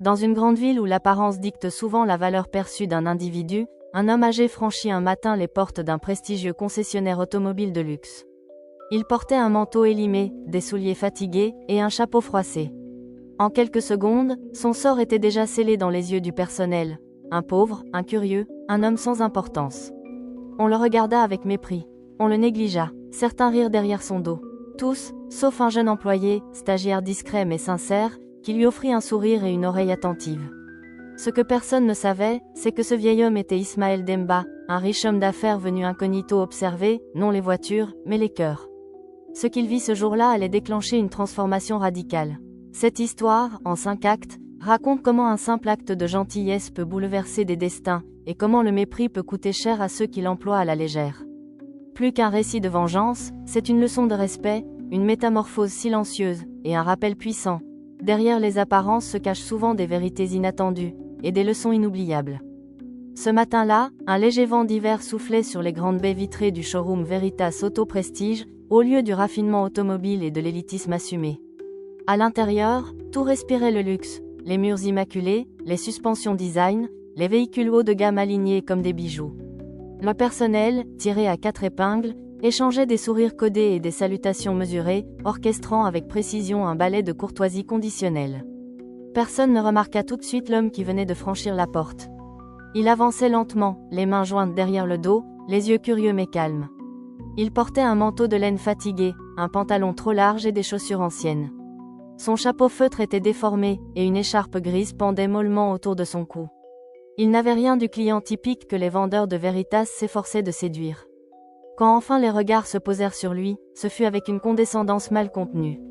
Dans une grande ville où l'apparence dicte souvent la valeur perçue d'un individu, un homme âgé franchit un matin les portes d'un prestigieux concessionnaire automobile de luxe. Il portait un manteau élimé, des souliers fatigués, et un chapeau froissé. En quelques secondes, son sort était déjà scellé dans les yeux du personnel. Un pauvre, un curieux, un homme sans importance. On le regarda avec mépris. On le négligea. Certains rirent derrière son dos. Tous, sauf un jeune employé, stagiaire discret mais sincère, qui lui offrit un sourire et une oreille attentive. Ce que personne ne savait, c'est que ce vieil homme était Ismaël Demba, un riche homme d'affaires venu incognito observer, non les voitures, mais les cœurs. Ce qu'il vit ce jour-là allait déclencher une transformation radicale. Cette histoire, en 5 actes, raconte comment un simple acte de gentillesse peut bouleverser des destins, et comment le mépris peut coûter cher à ceux qui l'emploient à la légère. Plus qu'un récit de vengeance, c'est une leçon de respect, une métamorphose silencieuse, et un rappel puissant. Derrière les apparences se cachent souvent des vérités inattendues, et des leçons inoubliables. Ce matin-là, un léger vent d'hiver soufflait sur les grandes baies vitrées du showroom Veritas Auto Prestige, au lieu du raffinement automobile et de l'élitisme assumé. À l'intérieur, tout respirait le luxe, les murs immaculés, les suspensions design, les véhicules haut de gamme alignés comme des bijoux. Le personnel, tiré à 4 épingles, échangeait des sourires codés et des salutations mesurées, orchestrant avec précision un ballet de courtoisie conditionnelle. Personne ne remarqua tout de suite l'homme qui venait de franchir la porte. Il avançait lentement, les mains jointes derrière le dos, les yeux curieux mais calmes. Il portait un manteau de laine fatigué, un pantalon trop large et des chaussures anciennes. Son chapeau feutre était déformé, et une écharpe grise pendait mollement autour de son cou. Il n'avait rien du client typique que les vendeurs de Veritas s'efforçaient de séduire. Quand enfin les regards se posèrent sur lui, ce fut avec une condescendance mal contenue.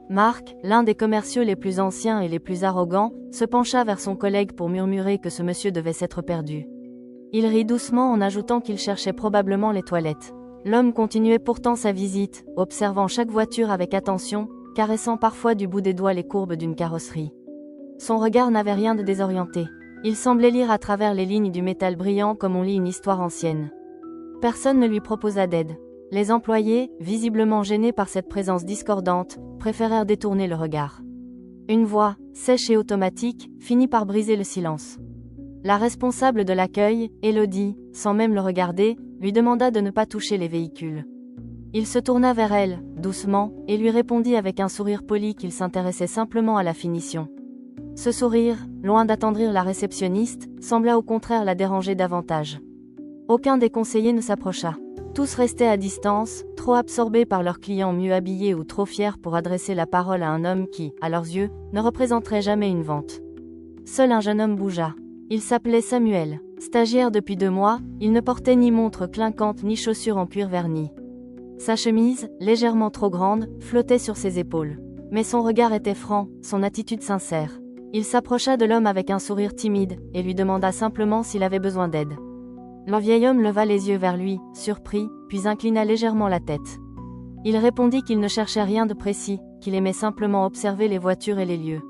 Marc, l'un des commerciaux les plus anciens et les plus arrogants, se pencha vers son collègue pour murmurer que ce monsieur devait s'être perdu. Il rit doucement en ajoutant qu'il cherchait probablement les toilettes. L'homme continuait pourtant sa visite, observant chaque voiture avec attention, caressant parfois du bout des doigts les courbes d'une carrosserie. Son regard n'avait rien de désorienté. Il semblait lire à travers les lignes du métal brillant comme on lit une histoire ancienne. Personne ne lui proposa d'aide. Les employés, visiblement gênés par cette présence discordante, préférèrent détourner le regard. Une voix, sèche et automatique, finit par briser le silence. La responsable de l'accueil, Élodie, sans même le regarder, lui demanda de ne pas toucher les véhicules. Il se tourna vers elle, doucement, et lui répondit avec un sourire poli qu'il s'intéressait simplement à la finition. Ce sourire, loin d'attendrir la réceptionniste, sembla au contraire la déranger davantage. Aucun des conseillers ne s'approcha. Tous restaient à distance, trop absorbés par leurs clients mieux habillés ou trop fiers pour adresser la parole à un homme qui, à leurs yeux, ne représenterait jamais une vente. Seul un jeune homme bougea. Il s'appelait Samuel. Stagiaire depuis 2 mois, il ne portait ni montre clinquante ni chaussures en cuir verni. Sa chemise, légèrement trop grande, flottait sur ses épaules. Mais son regard était franc, son attitude sincère. Il s'approcha de l'homme avec un sourire timide, et lui demanda simplement s'il avait besoin d'aide. Le vieil homme leva les yeux vers lui, surpris, puis inclina légèrement la tête. Il répondit qu'il ne cherchait rien de précis, qu'il aimait simplement observer les voitures et les lieux.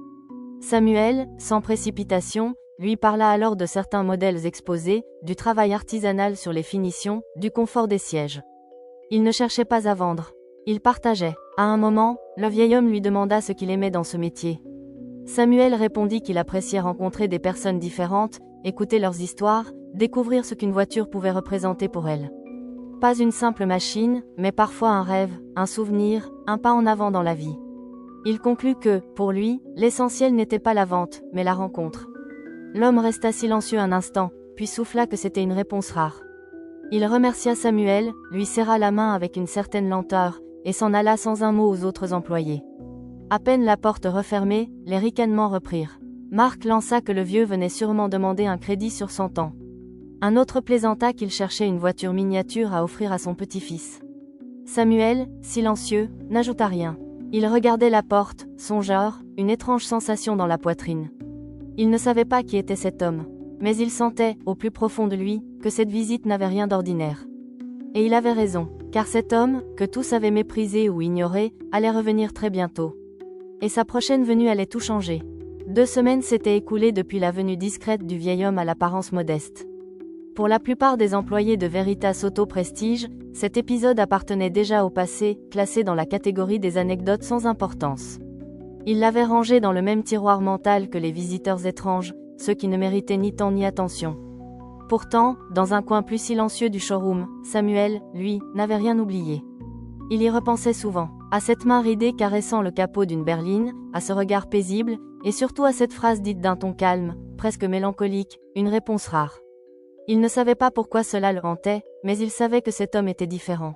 Samuel, sans précipitation, lui parla alors de certains modèles exposés, du travail artisanal sur les finitions, du confort des sièges. Il ne cherchait pas à vendre. Il partageait. À un moment, le vieil homme lui demanda ce qu'il aimait dans ce métier. Samuel répondit qu'il appréciait rencontrer des personnes différentes, écouter leurs histoires, découvrir ce qu'une voiture pouvait représenter pour elle. Pas une simple machine, mais parfois un rêve, un souvenir, un pas en avant dans la vie. Il conclut que, pour lui, l'essentiel n'était pas la vente, mais la rencontre. L'homme resta silencieux un instant, puis souffla que c'était une réponse rare. Il remercia Samuel, lui serra la main avec une certaine lenteur, et s'en alla sans un mot aux autres employés. À peine la porte refermée, les ricanements reprirent. Marc lança que le vieux venait sûrement demander un crédit sur son temps. Un autre plaisanta qu'il cherchait une voiture miniature à offrir à son petit-fils. Samuel, silencieux, n'ajouta rien. Il regardait la porte, songeur, une étrange sensation dans la poitrine. Il ne savait pas qui était cet homme. Mais il sentait, au plus profond de lui, que cette visite n'avait rien d'ordinaire. Et il avait raison, car cet homme, que tous avaient méprisé ou ignoré, allait revenir très bientôt. Et sa prochaine venue allait tout changer. 2 semaines s'étaient écoulées depuis la venue discrète du vieil homme à l'apparence modeste. Pour la plupart des employés de Veritas Auto Prestige, cet épisode appartenait déjà au passé, classé dans la catégorie des anecdotes sans importance. Il l'avait rangé dans le même tiroir mental que les visiteurs étranges, ceux qui ne méritaient ni temps ni attention. Pourtant, dans un coin plus silencieux du showroom, Samuel, lui, n'avait rien oublié. Il y repensait souvent, à cette main ridée caressant le capot d'une berline, à ce regard paisible, et surtout à cette phrase dite d'un ton calme, presque mélancolique, une réponse rare. Il ne savait pas pourquoi cela le hantait, mais il savait que cet homme était différent.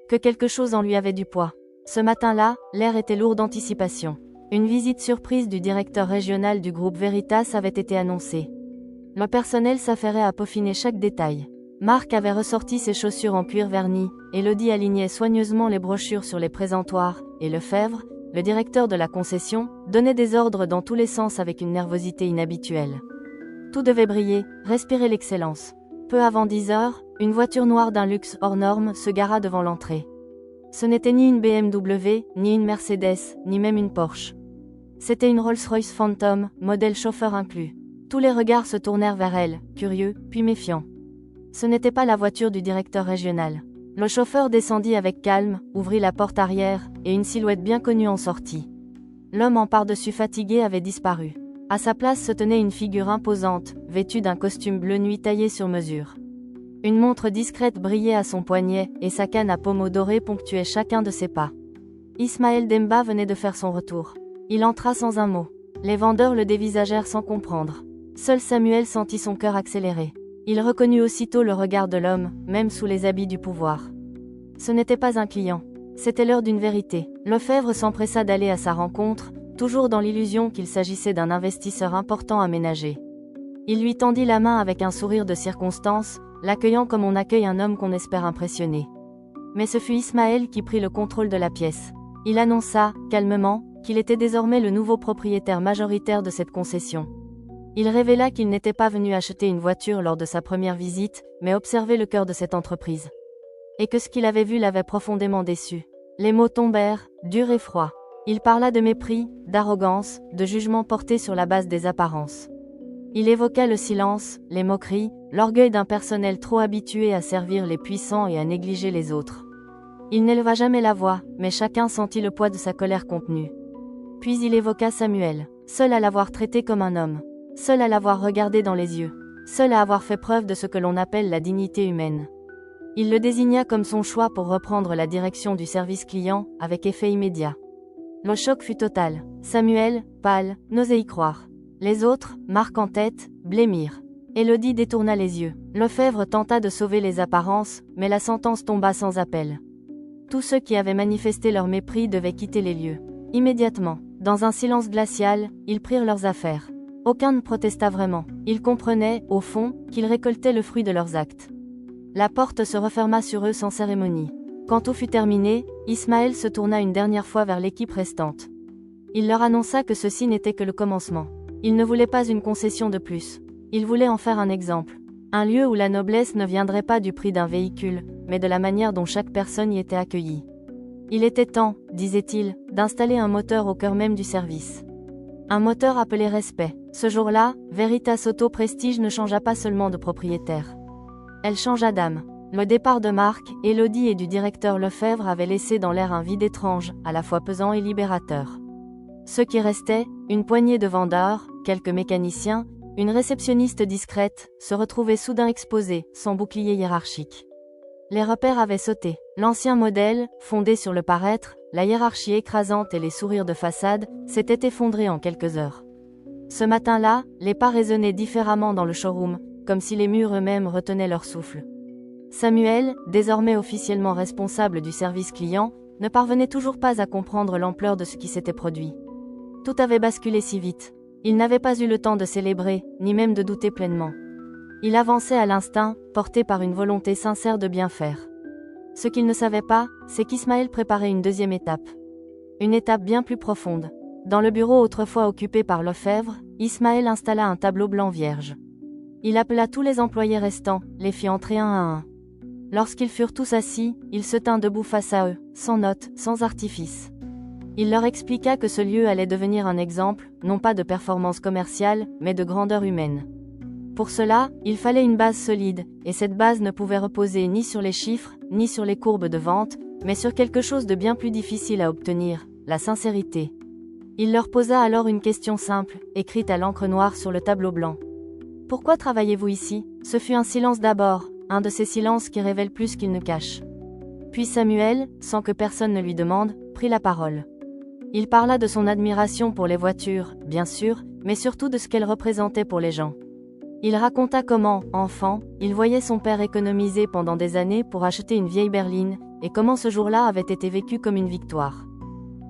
Que quelque chose en lui avait du poids. Ce matin-là, l'air était lourd d'anticipation. Une visite surprise du directeur régional du groupe Veritas avait été annoncée. Le personnel s'affairait à peaufiner chaque détail. Marc avait ressorti ses chaussures en cuir verni, Élodie alignait soigneusement les brochures sur les présentoirs, et Lefebvre, le directeur de la concession, donnait des ordres dans tous les sens avec une nervosité inhabituelle. Tout devait briller, respirer l'excellence. Peu avant 10 heures, une voiture noire d'un luxe hors norme se gara devant l'entrée. Ce n'était ni une BMW, ni une Mercedes, ni même une Porsche. C'était une Rolls-Royce Phantom, modèle chauffeur inclus. Tous les regards se tournèrent vers elle, curieux, puis méfiants. Ce n'était pas la voiture du directeur régional. Le chauffeur descendit avec calme, ouvrit la porte arrière, et une silhouette bien connue en sortit. L'homme en par-dessus fatigué avait disparu. À sa place se tenait une figure imposante, vêtue d'un costume bleu nuit taillé sur mesure. Une montre discrète brillait à son poignet, et sa canne à pommeau doré ponctuait chacun de ses pas. Ismaël Demba venait de faire son retour. Il entra sans un mot. Les vendeurs le dévisagèrent sans comprendre. Seul Samuel sentit son cœur accélérer. Il reconnut aussitôt le regard de l'homme, même sous les habits du pouvoir. Ce n'était pas un client. C'était l'heure d'une vérité. Lefebvre s'empressa d'aller à sa rencontre, toujours dans l'illusion qu'il s'agissait d'un investisseur important à ménager. Il lui tendit la main avec un sourire de circonstance, l'accueillant comme on accueille un homme qu'on espère impressionner. Mais ce fut Ismaël qui prit le contrôle de la pièce. Il annonça, calmement, qu'il était désormais le nouveau propriétaire majoritaire de cette concession. Il révéla qu'il n'était pas venu acheter une voiture lors de sa première visite, mais observer le cœur de cette entreprise. Et que ce qu'il avait vu l'avait profondément déçu. Les mots tombèrent, durs et froids. Il parla de mépris, d'arrogance, de jugement porté sur la base des apparences. Il évoqua le silence, les moqueries, l'orgueil d'un personnel trop habitué à servir les puissants et à négliger les autres. Il n'éleva jamais la voix, mais chacun sentit le poids de sa colère contenue. Puis il évoqua Samuel, seul à l'avoir traité comme un homme, seul à l'avoir regardé dans les yeux, seul à avoir fait preuve de ce que l'on appelle la dignité humaine. Il le désigna comme son choix pour reprendre la direction du service client, avec effet immédiat. Le choc fut total. Samuel, pâle, n'osait y croire. Les autres, Marc en tête, blêmirent. Élodie détourna les yeux. Lefebvre tenta de sauver les apparences, mais la sentence tomba sans appel. Tous ceux qui avaient manifesté leur mépris devaient quitter les lieux. Immédiatement, dans un silence glacial, ils prirent leurs affaires. Aucun ne protesta vraiment. Ils comprenaient, au fond, qu'ils récoltaient le fruit de leurs actes. La porte se referma sur eux sans cérémonie. Quand tout fut terminé, Ismaël se tourna une dernière fois vers l'équipe restante. Il leur annonça que ceci n'était que le commencement. Il ne voulait pas une concession de plus. Il voulait en faire un exemple. Un lieu où la noblesse ne viendrait pas du prix d'un véhicule, mais de la manière dont chaque personne y était accueillie. Il était temps, disait-il, d'installer un moteur au cœur même du service. Un moteur appelé respect. Ce jour-là, Veritas Auto Prestige ne changea pas seulement de propriétaire. Elle changea d'âme. Le départ de Marc, Élodie et du directeur Lefebvre avait laissé dans l'air un vide étrange, à la fois pesant et libérateur. Ceux qui restaient, une poignée de vendeurs, quelques mécaniciens, une réceptionniste discrète, se retrouvaient soudain exposés, sans bouclier hiérarchique. Les repères avaient sauté. L'ancien modèle, fondé sur le paraître, la hiérarchie écrasante et les sourires de façade, s'était effondré en quelques heures. Ce matin-là, les pas résonnaient différemment dans le showroom, comme si les murs eux-mêmes retenaient leur souffle. Samuel, désormais officiellement responsable du service client, ne parvenait toujours pas à comprendre l'ampleur de ce qui s'était produit. Tout avait basculé si vite. Il n'avait pas eu le temps de célébrer, ni même de douter pleinement. Il avançait à l'instinct, porté par une volonté sincère de bien faire. Ce qu'il ne savait pas, c'est qu'Ismaël préparait une deuxième étape. Une étape bien plus profonde. Dans le bureau autrefois occupé par Lefebvre, Ismaël installa un tableau blanc vierge. Il appela tous les employés restants, les fit entrer un à un. Lorsqu'ils furent tous assis, il se tint debout face à eux, sans notes, sans artifice. Il leur expliqua que ce lieu allait devenir un exemple, non pas de performance commerciale, mais de grandeur humaine. Pour cela, il fallait une base solide, et cette base ne pouvait reposer ni sur les chiffres, ni sur les courbes de vente, mais sur quelque chose de bien plus difficile à obtenir, la sincérité. Il leur posa alors une question simple, écrite à l'encre noire sur le tableau blanc. « Pourquoi travaillez-vous ici ?» Ce fut un silence d'abord, un de ces silences qui révèlent plus qu'il ne cache. Puis Samuel, sans que personne ne lui demande, prit la parole. Il parla de son admiration pour les voitures, bien sûr, mais surtout de ce qu'elles représentaient pour les gens. Il raconta comment, enfant, il voyait son père économiser pendant des années pour acheter une vieille berline, et comment ce jour-là avait été vécu comme une victoire.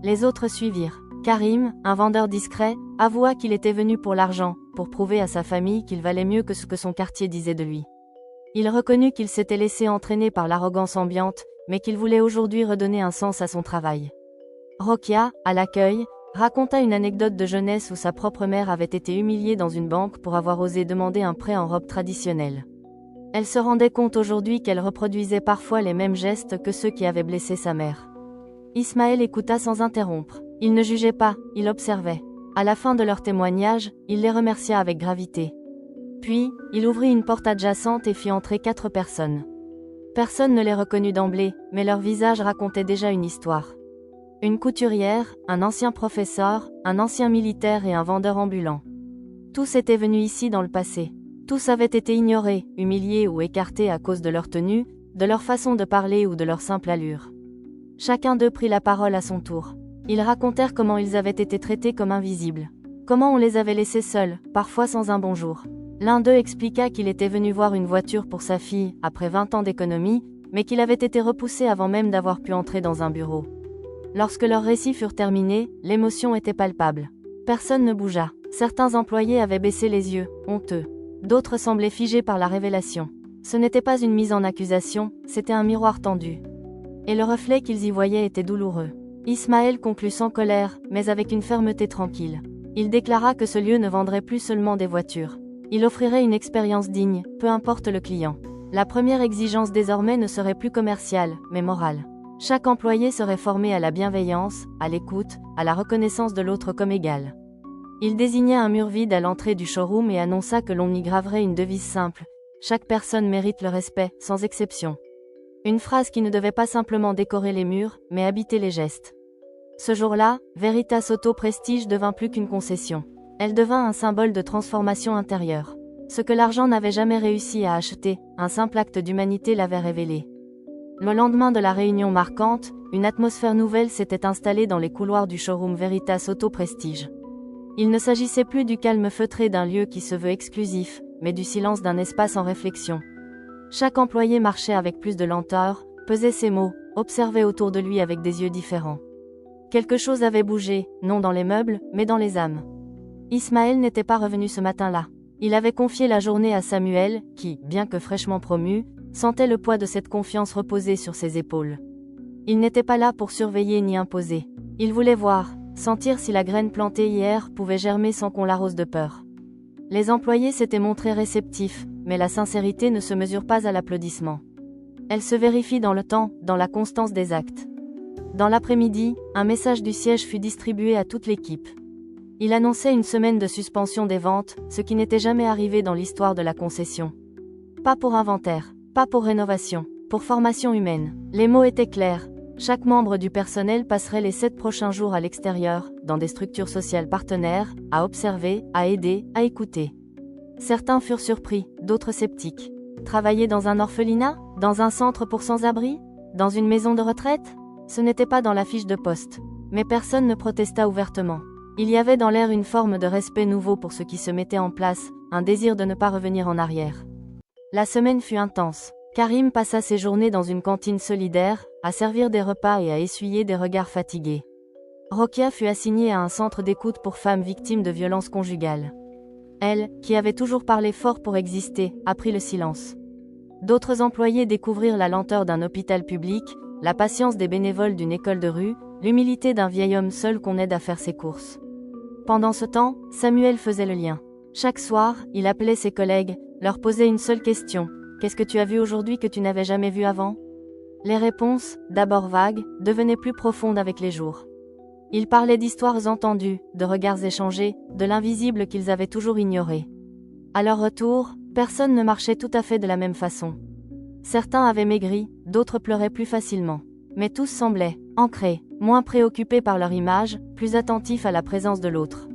Les autres suivirent. Karim, un vendeur discret, avoua qu'il était venu pour l'argent, pour prouver à sa famille qu'il valait mieux que ce que son quartier disait de lui. Il reconnut qu'il s'était laissé entraîner par l'arrogance ambiante, mais qu'il voulait aujourd'hui redonner un sens à son travail. Rokia, à l'accueil, raconta une anecdote de jeunesse où sa propre mère avait été humiliée dans une banque pour avoir osé demander un prêt en robe traditionnelle. Elle se rendait compte aujourd'hui qu'elle reproduisait parfois les mêmes gestes que ceux qui avaient blessé sa mère. Ismaël écouta sans interrompre. Il ne jugeait pas, il observait. À la fin de leur témoignage, il les remercia avec gravité. Puis, il ouvrit une porte adjacente et fit entrer 4 personnes. Personne ne les reconnut d'emblée, mais leurs visages racontaient déjà une histoire. Une couturière, un ancien professeur, un ancien militaire et un vendeur ambulant. Tous étaient venus ici dans le passé. Tous avaient été ignorés, humiliés ou écartés à cause de leur tenue, de leur façon de parler ou de leur simple allure. Chacun d'eux prit la parole à son tour. Ils racontèrent comment ils avaient été traités comme invisibles. Comment on les avait laissés seuls, parfois sans un bonjour. L'un d'eux expliqua qu'il était venu voir une voiture pour sa fille, après 20 ans d'économie, mais qu'il avait été repoussé avant même d'avoir pu entrer dans un bureau. Lorsque leurs récits furent terminés, l'émotion était palpable. Personne ne bougea. Certains employés avaient baissé les yeux, honteux. D'autres semblaient figés par la révélation. Ce n'était pas une mise en accusation, c'était un miroir tendu. Et le reflet qu'ils y voyaient était douloureux. Ismaël conclut sans colère, mais avec une fermeté tranquille. Il déclara que ce lieu ne vendrait plus seulement des voitures. Il offrirait une expérience digne, peu importe le client. La première exigence désormais ne serait plus commerciale, mais morale. Chaque employé serait formé à la bienveillance, à l'écoute, à la reconnaissance de l'autre comme égal. Il désigna un mur vide à l'entrée du showroom et annonça que l'on y graverait une devise simple. Chaque personne mérite le respect, sans exception. Une phrase qui ne devait pas simplement décorer les murs, mais habiter les gestes. Ce jour-là, Veritas Auto Prestige devint plus qu'une concession. Elle devint un symbole de transformation intérieure. Ce que l'argent n'avait jamais réussi à acheter, un simple acte d'humanité l'avait révélé. Le lendemain de la réunion marquante, une atmosphère nouvelle s'était installée dans les couloirs du showroom Veritas Auto Prestige. Il ne s'agissait plus du calme feutré d'un lieu qui se veut exclusif, mais du silence d'un espace en réflexion. Chaque employé marchait avec plus de lenteur, pesait ses mots, observait autour de lui avec des yeux différents. Quelque chose avait bougé, non dans les meubles, mais dans les âmes. Ismaël n'était pas revenu ce matin-là. Il avait confié la journée à Samuel, qui, bien que fraîchement promu, sentait le poids de cette confiance reposer sur ses épaules. Il n'était pas là pour surveiller ni imposer. Il voulait voir, sentir si la graine plantée hier pouvait germer sans qu'on l'arrose de peur. Les employés s'étaient montrés réceptifs, mais la sincérité ne se mesure pas à l'applaudissement. Elle se vérifie dans le temps, dans la constance des actes. Dans l'après-midi, un message du siège fut distribué à toute l'équipe. Il annonçait une semaine de suspension des ventes, ce qui n'était jamais arrivé dans l'histoire de la concession. Pas pour inventaire, pas pour rénovation, pour formation humaine. Les mots étaient clairs. Chaque membre du personnel passerait les 7 prochains jours à l'extérieur, dans des structures sociales partenaires, à observer, à aider, à écouter. Certains furent surpris, d'autres sceptiques. Travailler dans un orphelinat? Dans un centre pour sans-abri? Dans une maison de retraite? Ce n'était pas dans la fiche de poste. Mais personne ne protesta ouvertement. Il y avait dans l'air une forme de respect nouveau pour ce qui se mettait en place, un désir de ne pas revenir en arrière. La semaine fut intense. Karim passa ses journées dans une cantine solidaire, à servir des repas et à essuyer des regards fatigués. Rokia fut assignée à un centre d'écoute pour femmes victimes de violences conjugales. Elle, qui avait toujours parlé fort pour exister, apprit le silence. D'autres employés découvrirent la lenteur d'un hôpital public, la patience des bénévoles d'une école de rue, l'humilité d'un vieil homme seul qu'on aide à faire ses courses. Pendant ce temps, Samuel faisait le lien. Chaque soir, il appelait ses collègues, leur posait une seule question. Qu'est-ce que tu as vu aujourd'hui que tu n'avais jamais vu avant? Les réponses, d'abord vagues, devenaient plus profondes avec les jours. Ils parlaient d'histoires entendues, de regards échangés, de l'invisible qu'ils avaient toujours ignoré. À leur retour, personne ne marchait tout à fait de la même façon. Certains avaient maigri, d'autres pleuraient plus facilement. Mais tous semblaient ancrés, moins préoccupés par leur image, plus attentifs à la présence de l'autre.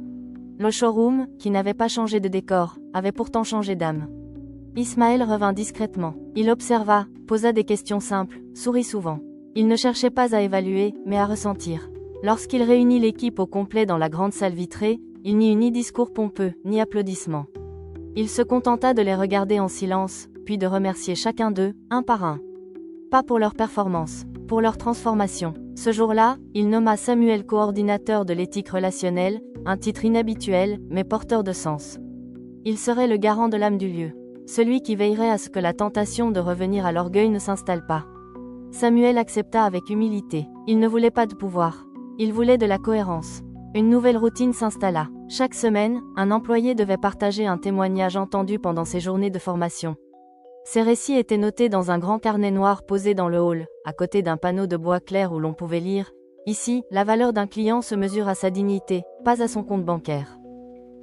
Le showroom, qui n'avait pas changé de décor, avait pourtant changé d'âme. Ismaël revint discrètement. Il observa, posa des questions simples, sourit souvent. Il ne cherchait pas à évaluer, mais à ressentir. Lorsqu'il réunit l'équipe au complet dans la grande salle vitrée, il n'y eut ni discours pompeux, ni applaudissements. Il se contenta de les regarder en silence, puis de remercier chacun d'eux, un par un. Pas pour leur performance, pour leur transformation. Ce jour-là, il nomma Samuel coordinateur de l'éthique relationnelle, un titre inhabituel, mais porteur de sens. Il serait le garant de l'âme du lieu. Celui qui veillerait à ce que la tentation de revenir à l'orgueil ne s'installe pas. Samuel accepta avec humilité. Il ne voulait pas de pouvoir. Il voulait de la cohérence. Une nouvelle routine s'installa. Chaque semaine, un employé devait partager un témoignage entendu pendant ses journées de formation. Ces récits étaient notés dans un grand carnet noir posé dans le hall, à côté d'un panneau de bois clair où l'on pouvait lire « Ici, la valeur d'un client se mesure à sa dignité, pas à son compte bancaire ».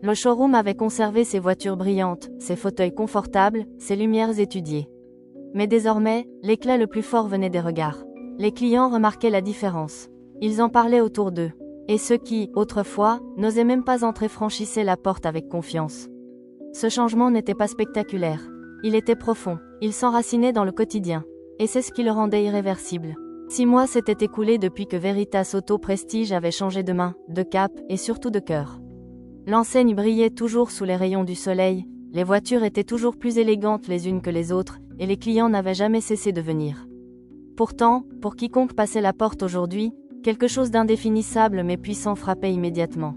Le showroom avait conservé ses voitures brillantes, ses fauteuils confortables, ses lumières étudiées. Mais désormais, l'éclat le plus fort venait des regards. Les clients remarquaient la différence. Ils en parlaient autour d'eux. Et ceux qui, autrefois, n'osaient même pas entrer franchissaient la porte avec confiance. Ce changement n'était pas spectaculaire. Il était profond. Il s'enracinait dans le quotidien. Et c'est ce qui le rendait irréversible. 6 mois s'étaient écoulés depuis que Veritas Auto Prestige avait changé de main, de cap et surtout de cœur. L'enseigne brillait toujours sous les rayons du soleil, les voitures étaient toujours plus élégantes les unes que les autres, et les clients n'avaient jamais cessé de venir. Pourtant, pour quiconque passait la porte aujourd'hui, quelque chose d'indéfinissable mais puissant frappait immédiatement.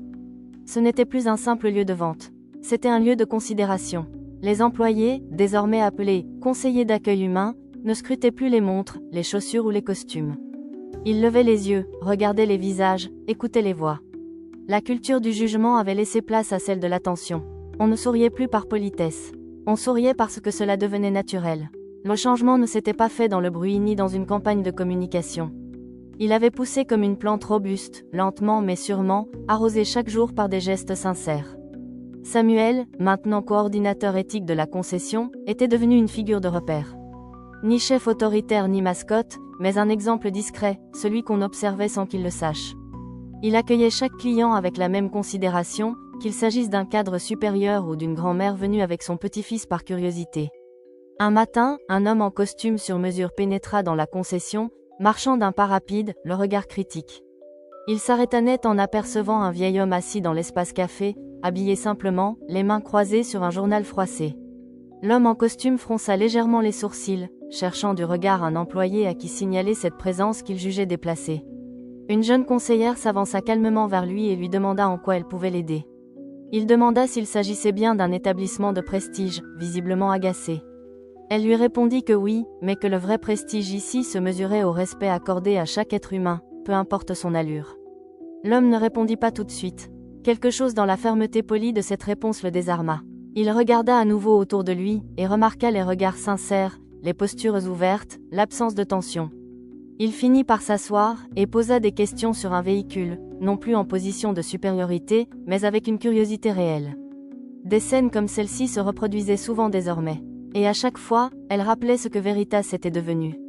Ce n'était plus un simple lieu de vente. C'était un lieu de considération. Les employés, désormais appelés « conseillers d'accueil humain », ne scrutaient plus les montres, les chaussures ou les costumes. Ils levaient les yeux, regardaient les visages, écoutaient les voix. La culture du jugement avait laissé place à celle de l'attention. On ne souriait plus par politesse. On souriait parce que cela devenait naturel. Le changement ne s'était pas fait dans le bruit ni dans une campagne de communication. Il avait poussé comme une plante robuste, lentement mais sûrement, arrosée chaque jour par des gestes sincères. Samuel, maintenant coordinateur éthique de la concession, était devenu une figure de repère. Ni chef autoritaire ni mascotte, mais un exemple discret, celui qu'on observait sans qu'il le sache. Il accueillait chaque client avec la même considération, qu'il s'agisse d'un cadre supérieur ou d'une grand-mère venue avec son petit-fils par curiosité. Un matin, un homme en costume sur mesure pénétra dans la concession, marchant d'un pas rapide, le regard critique. Il s'arrêta net en apercevant un vieil homme assis dans l'espace café, habillé simplement, les mains croisées sur un journal froissé. L'homme en costume fronça légèrement les sourcils, cherchant du regard un employé à qui signaler cette présence qu'il jugeait déplacée. Une jeune conseillère s'avança calmement vers lui et lui demanda en quoi elle pouvait l'aider. Il demanda s'il s'agissait bien d'un établissement de prestige, visiblement agacé. Elle lui répondit que oui, mais que le vrai prestige ici se mesurait au respect accordé à chaque être humain, peu importe son allure. L'homme ne répondit pas tout de suite. Quelque chose dans la fermeté polie de cette réponse le désarma. Il regarda à nouveau autour de lui, et remarqua les regards sincères, les postures ouvertes, l'absence de tension. Il finit par s'asseoir, et posa des questions sur un véhicule, non plus en position de supériorité, mais avec une curiosité réelle. Des scènes comme celle-ci se reproduisaient souvent désormais. Et à chaque fois, elles rappelaient ce que Veritas était devenu.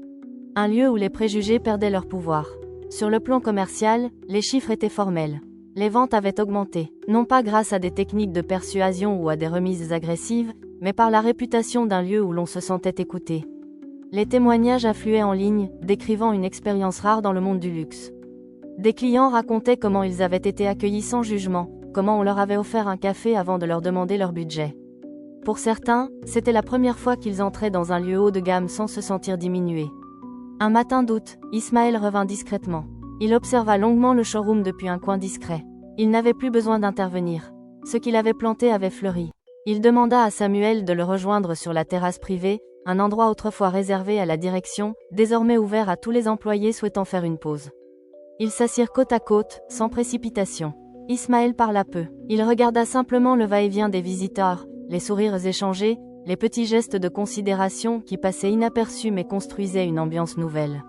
Un lieu où les préjugés perdaient leur pouvoir. Sur le plan commercial, les chiffres étaient formels. Les ventes avaient augmenté, non pas grâce à des techniques de persuasion ou à des remises agressives, mais par la réputation d'un lieu où l'on se sentait écouté. Les témoignages affluaient en ligne, décrivant une expérience rare dans le monde du luxe. Des clients racontaient comment ils avaient été accueillis sans jugement, comment on leur avait offert un café avant de leur demander leur budget. Pour certains, c'était la première fois qu'ils entraient dans un lieu haut de gamme sans se sentir diminués. Un matin d'août, Ismaël revint discrètement. Il observa longuement le showroom depuis un coin discret. Il n'avait plus besoin d'intervenir. Ce qu'il avait planté avait fleuri. Il demanda à Samuel de le rejoindre sur la terrasse privée, un endroit autrefois réservé à la direction, désormais ouvert à tous les employés souhaitant faire une pause. Ils s'assirent côte à côte, sans précipitation. Ismaël parla peu. Il regarda simplement le va-et-vient des visiteurs, les sourires échangés, les petits gestes de considération qui passaient inaperçus mais construisaient une ambiance nouvelle.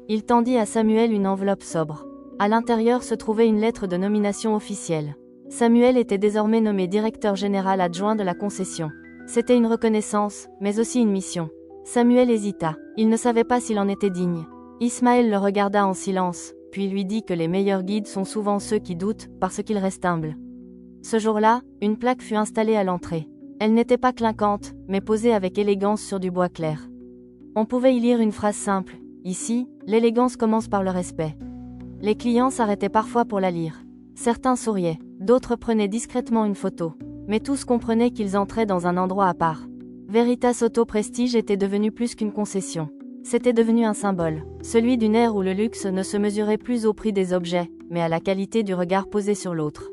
Il tendit à Samuel une enveloppe sobre. À l'intérieur se trouvait une lettre de nomination officielle. Samuel était désormais nommé directeur général adjoint de la concession. C'était une reconnaissance, mais aussi une mission. Samuel hésita. Il ne savait pas s'il en était digne. Ismaël le regarda en silence, puis lui dit que les meilleurs guides sont souvent ceux qui doutent, parce qu'ils restent humbles. Ce jour-là, une plaque fut installée à l'entrée. Elle n'était pas clinquante, mais posée avec élégance sur du bois clair. On pouvait y lire une phrase simple. Ici, l'élégance commence par le respect. Les clients s'arrêtaient parfois pour la lire. Certains souriaient, d'autres prenaient discrètement une photo. Mais tous comprenaient qu'ils entraient dans un endroit à part. Veritas Auto Prestige était devenu plus qu'une concession. C'était devenu un symbole, celui d'une ère où le luxe ne se mesurait plus au prix des objets, mais à la qualité du regard posé sur l'autre.